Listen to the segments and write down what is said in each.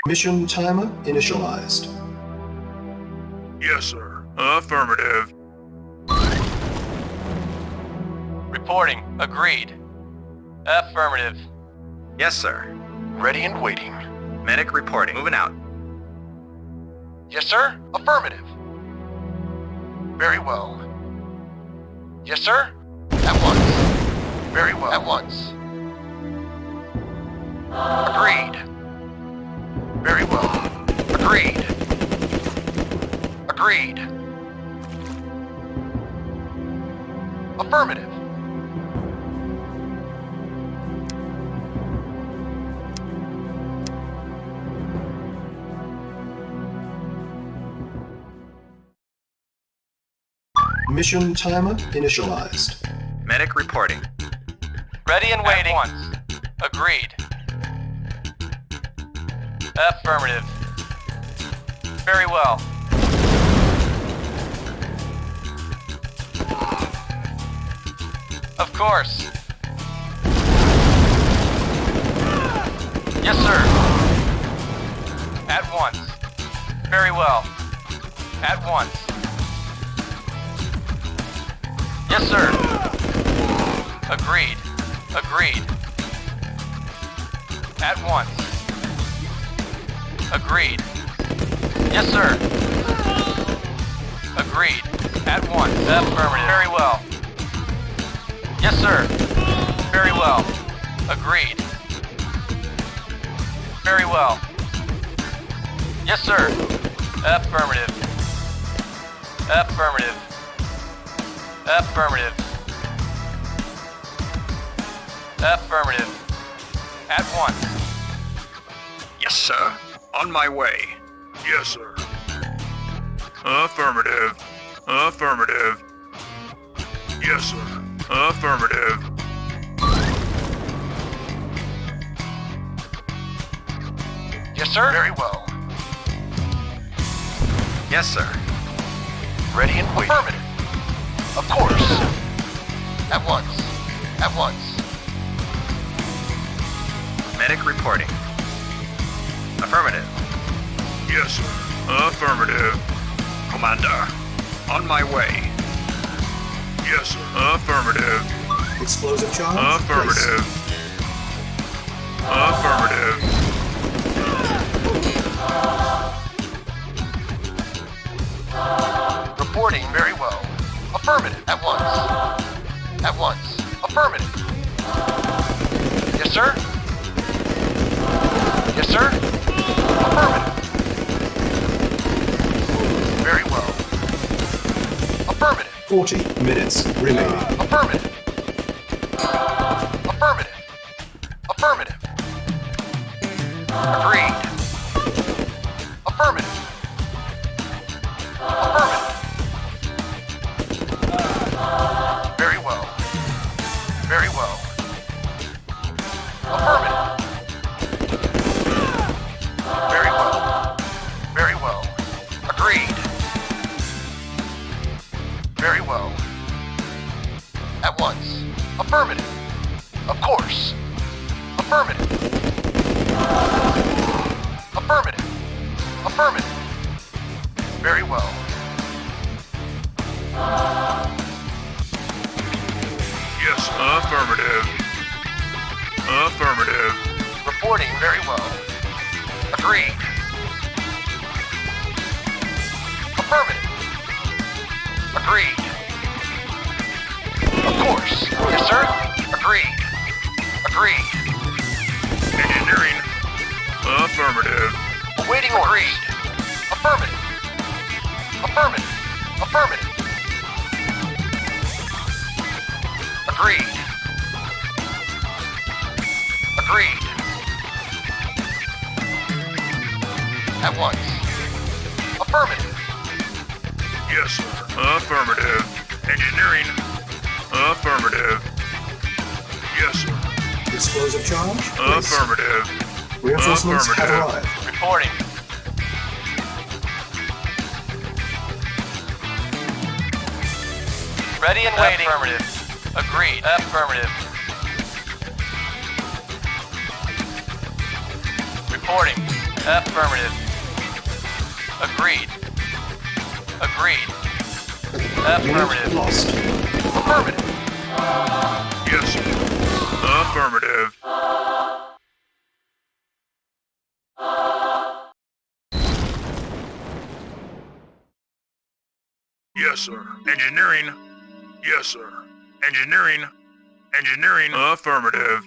Mission timer initialized. Yes, sir. Affirmative. Reporting. Agreed. Affirmative. Yes, sir. Ready and waiting. Medic reporting. Moving out. Yes, sir. Affirmative. Very well. Yes, sir. At once. Very well. At once. Agreed. Very well. Agreed. Agreed. Affirmative. Mission timer initialized. Medic reporting. Ready and waiting. At once. Agreed. Affirmative. Very well. Of course. Yes, sir. At once. Very well. At once. Yes, sir. Agreed. Agreed. At once. Agreed. Yes, sir. Agreed. At once. Affirmative. Very well. Yes, sir. Very well. Agreed. Very well. Yes, sir. Affirmative. Affirmative. Affirmative. Affirmative. At once. Yes, sir. On my way. Yes, sir. Affirmative. Affirmative. Yes, sir. Affirmative. Yes, sir. Very well. Yes, sir. Ready and waiting. Affirmative. Of course. At once. At once. Medic reporting. Affirmative. Yes, sir. Affirmative. Commander. On my way. Yes, sir. Affirmative. Explosive charge. Affirmative. Affirmative. Reporting very well. Affirmative. At once. At once. Affirmative. Yes, sir. Yes, sir. Affirmative. Very well. Affirmative. 40 minutes remaining. Affirmative. Affirmative. Affirmative. Agreed. Affirmative. Affirmative. Very well. Very well. Affirmative. Very well. Very well. Agreed. Very well. At once. Affirmative. Of course. Affirmative. Affirmative. Affirmative. Very well. Yes, affirmative. Affirmative. Reporting very well. Agreed. Affirmative. Agreed. Of course. Yes, sir. Agreed. Agreed. Engineering. Affirmative. Awaiting orders. Agreed. Affirmative. Affirmative. Affirmative. Agreed. Agreed. At once. Affirmative. Yes, sir. Affirmative. Engineering. Affirmative. Yes, sir. Explosive charge. Place. Affirmative. Reinforcements have Affirmative. arrived. Reporting. Ready and waiting. Affirmative. Agreed. Affirmative. Reporting. Affirmative. Agreed. Agreed. Affirmative. Unit lost. Affirmative. Yes, sir. Affirmative. Yes, sir. Engineering. Yes, sir. Engineering. Engineering. Affirmative.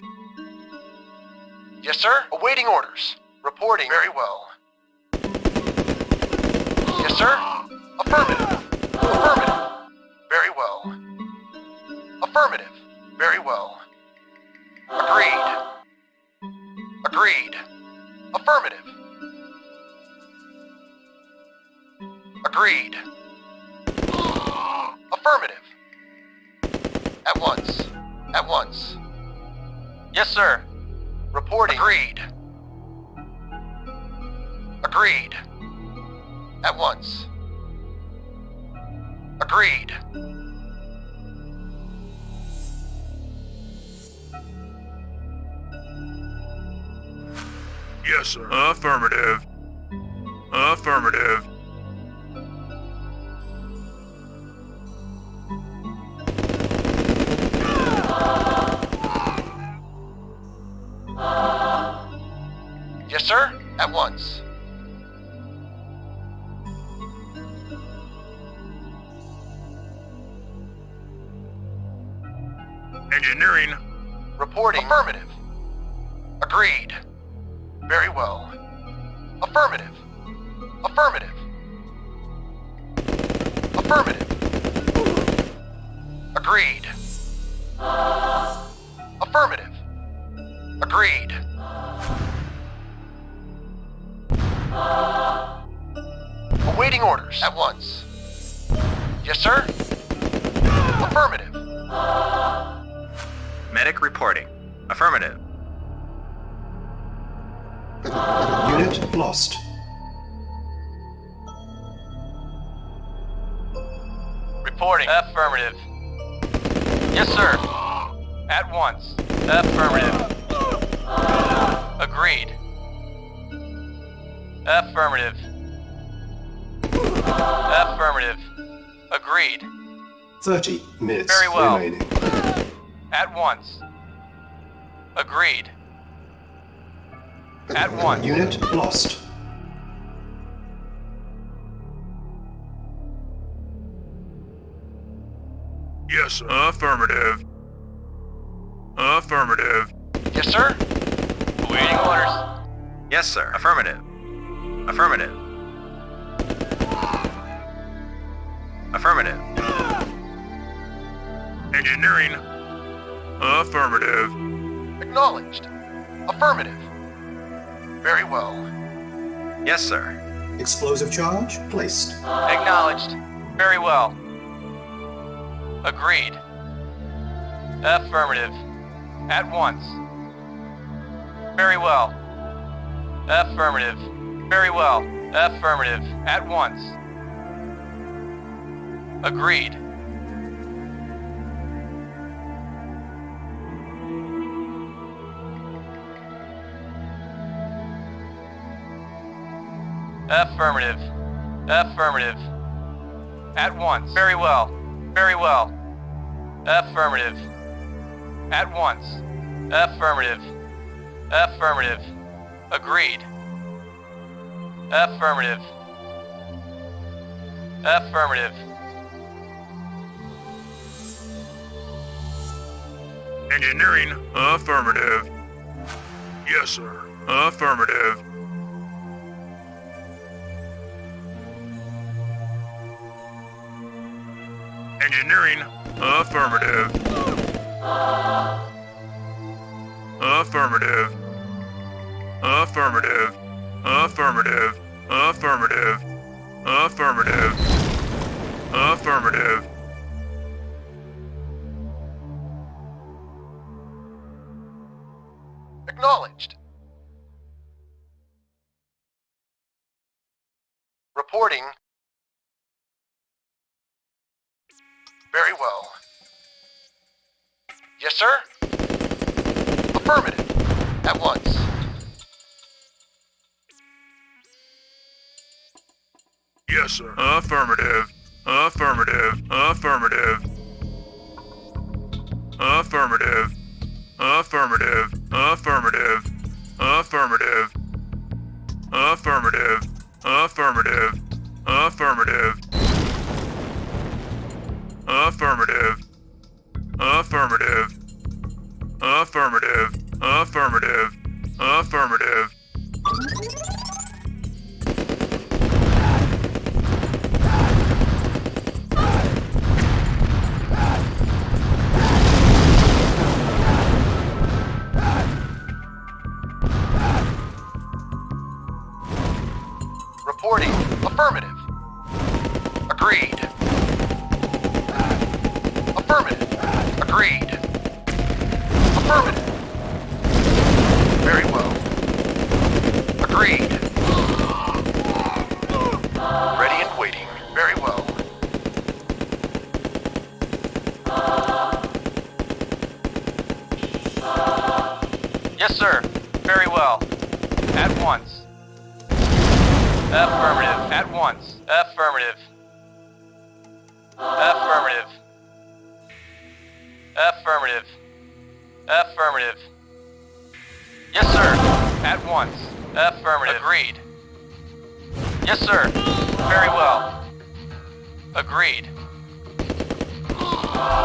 Yes, sir. Awaiting orders. Reporting very well. Yes, sir. Affirmative. Affirmative. Very well. Affirmative. Very well. Agreed. Agreed. Affirmative. Agreed. Affirmative. At once. At once. Yes, sir. Reporting. Agreed. Agreed. At once. Agreed. Yes, sir. Affirmative. Affirmative. Yes, sir. At once. Engineering. Reporting. Affirmative. Agreed. Very well. Affirmative. Affirmative. Affirmative. Agreed. Affirmative. Agreed. Awaiting orders. At once. Yes, sir. Affirmative. Medic reporting. Affirmative. Unit lost. Reporting. Affirmative. Yes, sir. At once. Affirmative. Agreed. Affirmative. Affirmative. Agreed. 30 minutes Very well. remaining. At once. Agreed. At once. Unit lost. Yes, sir. Affirmative. Affirmative. Yes, sir. Awaiting orders. Yes, sir. Affirmative. Affirmative. Affirmative. Engineering. Affirmative. Acknowledged. Affirmative. Very well. Yes, sir. Explosive charge placed. Acknowledged. Very well. Agreed. Affirmative. At once. Very well. Affirmative. Very well. Affirmative. At once. Agreed. Affirmative. Affirmative. At once. Very well. Very well. Affirmative. At once. Affirmative. Affirmative. Agreed. Affirmative. Affirmative. Engineering. Affirmative. Yes, sir. Affirmative. Engineering. Affirmative. Affirmative. Affirmative. Affirmative. Affirmative. Affirmative. Affirmative. Acknowledged. Reporting. Very well. Yes, sir. Affirmative. At once. Yes, sir. Affirmative. Affirmative. Affirmative. Affirmative. Affirmative. Affirmative. Affirmative. Affirmative. Affirmative. Affirmative. Affirmative. Affirmative. Affirmative. Affirmative. Affirmative. Reporting. Affirmative. Agreed. Affirmative. Agreed. Affirmative. Very well. Agreed. Ready and waiting. Very well. Yes, sir. Very well. At once. Affirmative. At once. Affirmative. Affirmative. Affirmative. Affirmative. Yes, sir. At once. Affirmative. Agreed. Yes, sir. Very well. Agreed.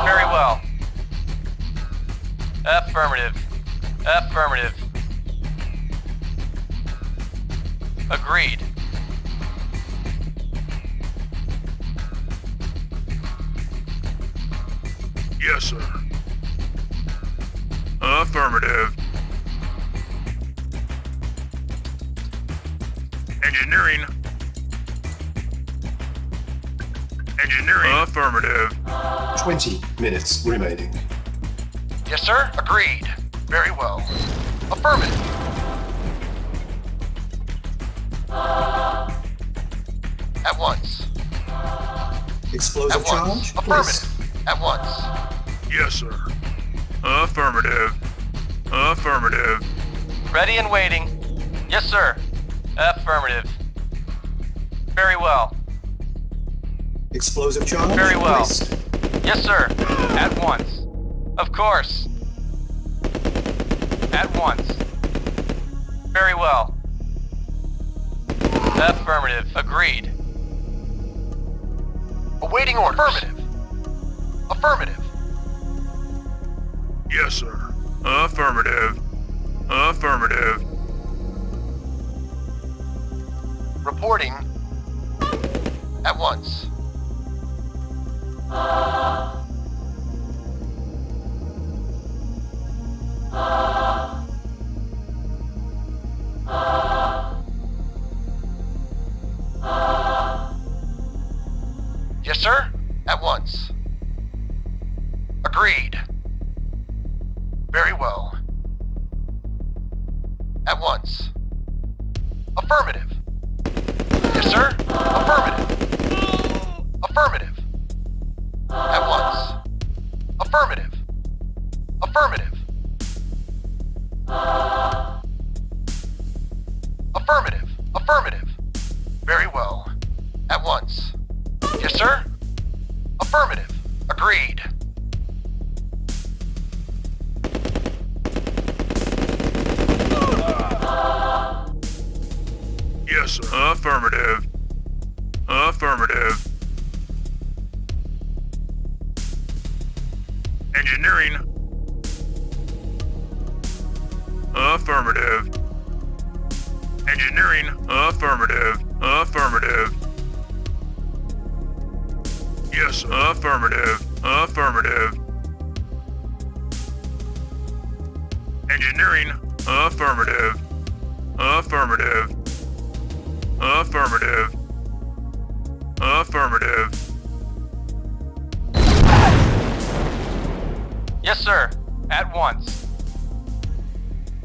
Very well. Affirmative. Affirmative. Agreed. Yes, sir. Affirmative. Engineering. Engineering. Affirmative. 20 minutes remaining. Yes, sir. Agreed. Very well. Affirmative. At once. Explosive At once. charge placed. Affirmative. At once. Yes, sir. Affirmative. Affirmative. Ready and waiting. Yes, sir. Affirmative. Very well. Explosive charge Very well. placed. Yes, sir. At once. Of course. At once. Very well. Affirmative. Agreed. Awaiting orders. Affirmative. Affirmative. Yes, sir. Affirmative. Affirmative. Reporting. At once. Yes, sir. At once. Agreed. Very well. At once. Affirmative. Yes, sir. Affirmative. Affirmative. At once. Affirmative. Affirmative. Affirmative. Affirmative. Very well. At once. Yes, sir. Affirmative. Agreed. Yes, sir. Affirmative. Affirmative. Engineering. Affirmative. Engineering. Affirmative. Affirmative. Yes, sir. Affirmative. Affirmative. Engineering. Affirmative. Affirmative. Affirmative. Affirmative. Yes, sir. At once.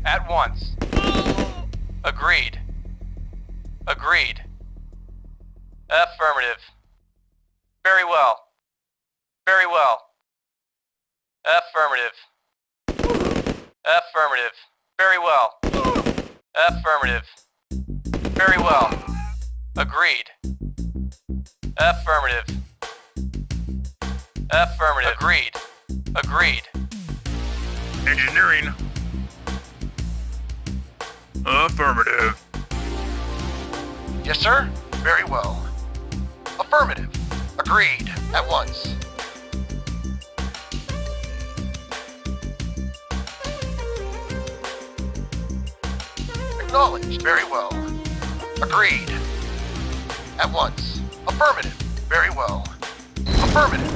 At once. Agreed. Agreed. Affirmative. Very well. Very well. Affirmative. Affirmative. Very well. Affirmative. Very well. Agreed. Affirmative. Affirmative. Agreed. Agreed. Engineering. Affirmative. Yes, sir? Very well. Affirmative. Agreed. At once. Acknowledged. Very well. Agreed. At once. Affirmative. Very well. Affirmative.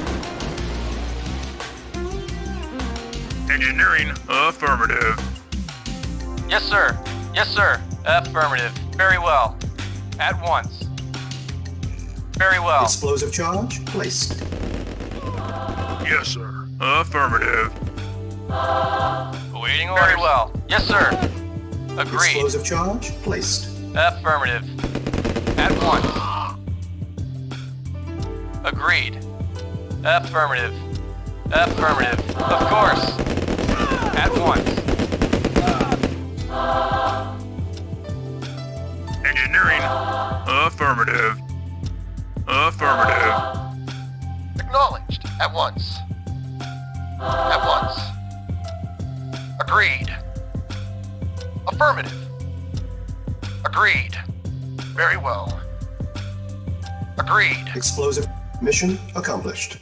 Engineering. Affirmative. Yes, sir. Yes, sir. Affirmative. Very well. At once. Very well. Explosive charge placed. Yes, sir. Affirmative. Awaiting orders. Very well. Yes, sir. Agreed. Explosive charge placed. Affirmative. At once. Agreed. Affirmative. Affirmative. Of course. At once. Engineering. Affirmative. Affirmative. Acknowledged. At once. At once. Agreed. Affirmative. Agreed. Very well. Agreed. Explosive mission accomplished.